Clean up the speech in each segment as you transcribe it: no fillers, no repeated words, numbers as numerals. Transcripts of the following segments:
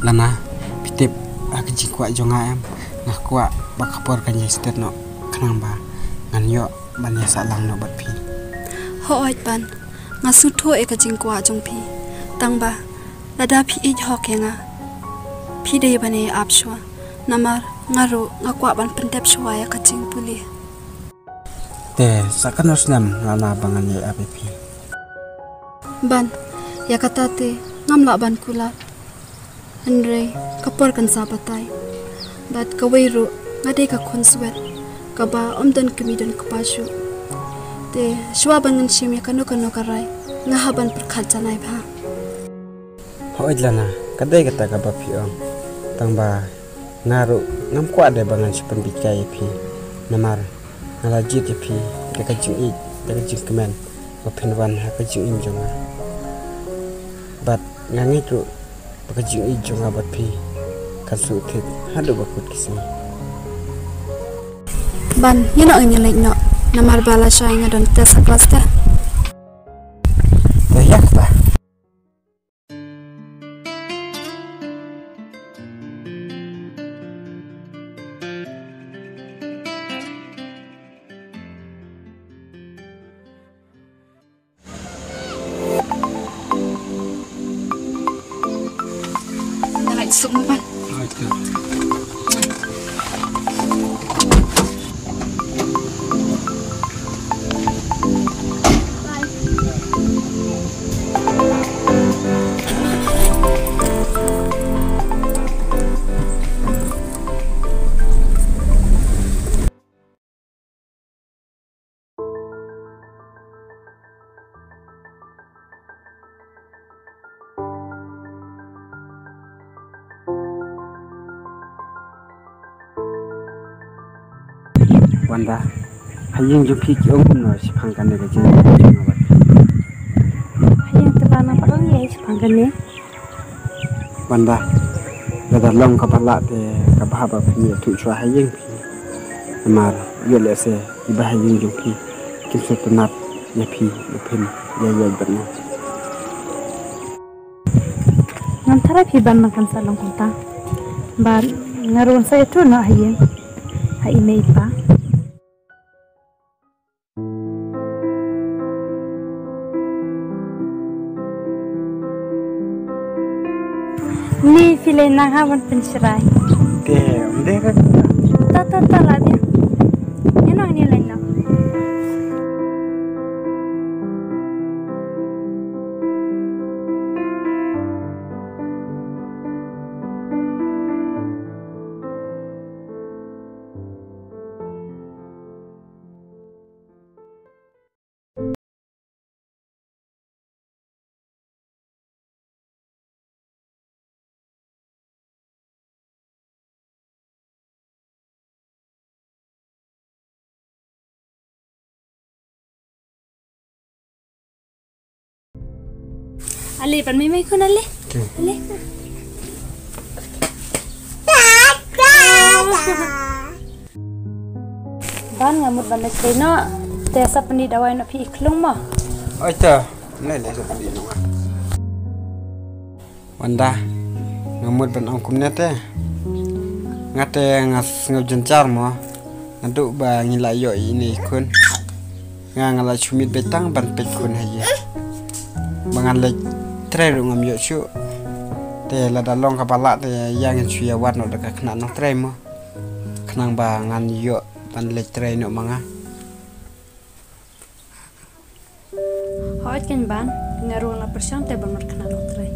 lana pitip akji kwa jonga em ngah kwa bakapor kan yestet no kanang ba ngan yo ban ya salang no bat pi ho oi pan ngasu tho e ka jingkwa jong pi tang ba lada phi e ho kenga phi de bane apshwa namar ngaro ngakwa ban pentep shwa ya ka jing puli te sakanos nam lana bangan ye api ban ya kata te ngamla ban kula andre kapor kan sa patai bat kawairu ngade ka khonswet kaba omdan kemidan kapashu te shwa bangan shim ya kanu karai ngahaban perkhat janai bha hoi lana kadai kata ka bapi om tangba ngaru ngam kwa de bangan sipan bikai pi namar ngala jit pi ka jing I ka jing kemen bapen wan ha ka jing jonga bat ngangi tu ka jing I jonga bat pi kan su thit hadu bakut kisni ban yeno ngilek no namar bala shai ngadon tes kelas ta yak ba Sumban. wanda hayeng ju phi om no sipang kan ga jing Hayang tebana parang ye sipangkan ne. wanda da long ka pala te ka ba ba phi tu chwa hayeng phi mar yo le se iba hayeng ju phi kimse tanat ya phi phin ya banna Ngam thara phi ban makan salang kunta ban ngaron sa itu na hayeng hai mei pa ni file nang hawan pencerai te onde ka ta la dia eno ni lain na Ali pan mai kun ali ali ban ngamut ban no te sa pani dawai no phi ikhlung ma oi ta nei le so di no wanda ngamut ban ong kumne te ngate ngas ngajencar mo ngadu ba ngila yo ini kun ngala chumit betang ban pek kun haye bangan le tre ru ngam yo chu te la da long ka pala te yang chuya wat no da khna no tre mo khnang ba ngan yo ban le tre no manga hoit ken ban ngaron la persian te ban mar khna no tre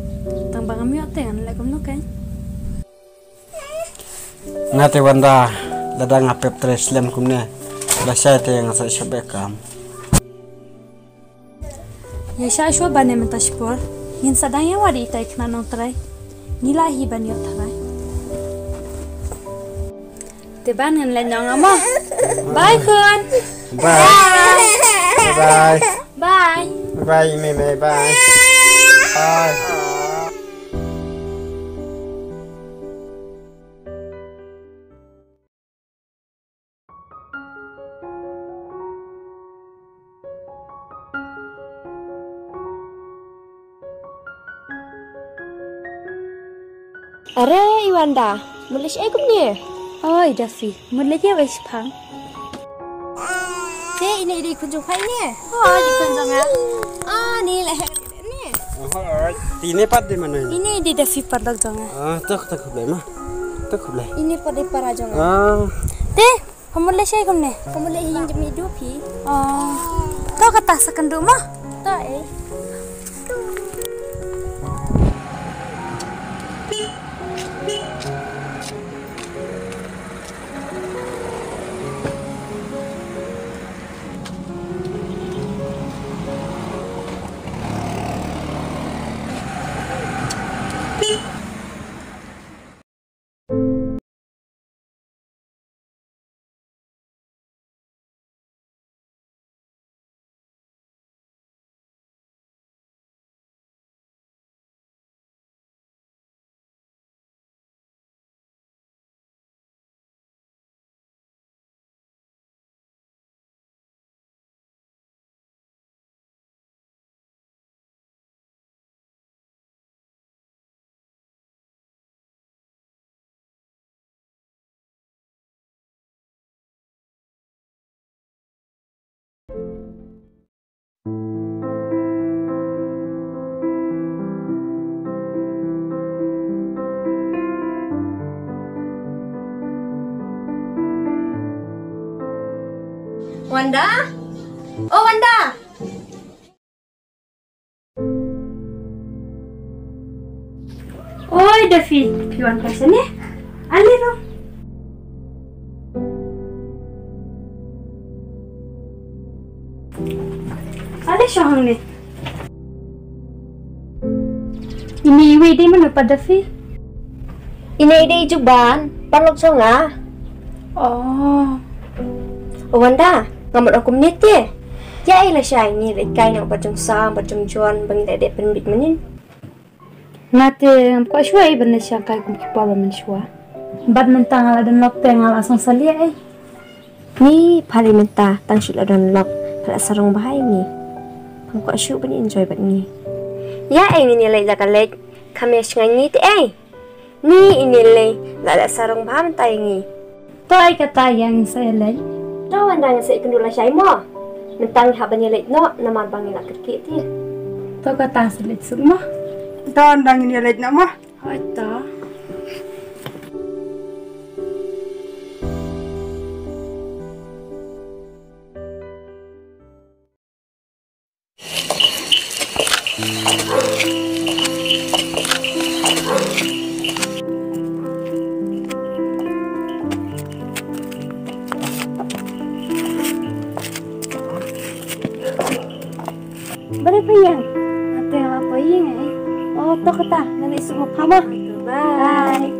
tang bangam yo te an le kum no ken ngate wanda la da ngapep tre slem kumne la sai te ngasa shabekam ya sha shwa bane menta spor yin sadang ya wadi tai khna no tre nila hi ban yo tharai te ban ngan le nyong ama bye kun bye bye bye bye me bye bye Are Iwanda, mulai siapa kumnya? Oi Daffy, mulai dia wes pang. Ini di kunjung pai ni. Oh, di kunjung ya. Ni lah ni. Ini pat di mana ini? Ini di Daffy parlok jangan. Tak boleh mah. Tak boleh. Ini pada para jangan. Deh, mulai siapa kumne? Mulai yang jemi dupi. Kau kata sekan rumah? Tak Wanda? Oh Wanda. Oi Daffy, piwan pasal ni? Ali dong. Ali syahang ni. Ini iwi di mana pada Daffy? Ini ide juban, parlok songa. Oh, Wanda, ngamut aku menit ye. Ya ilah syai ni rekai nak bacung sam, bacung juan, bang dek penbit menin. ngate kau syuai benar syangkai kum kipa bamen syua. Bad mentang ala dan lok teng ala asong salia Ni parlimenta tang syul adon lok pada sarong bahai ni. Pangko syuk bani enjoy bat ni. Ya ini nilai zakalek kami syungai ni te Ni ini nilai lala sarong baham tai ni. To ai kata yang saya lain. Tahu anda yang saya kendula syai mo. Mentang habanya lek no nama bang nak kerkit dia. To kata selit semua. Dan ini lagi nama. Hai ta. Berapa yang? Ate yang apa yang Oh, to kata nanti semua kamu. Bye.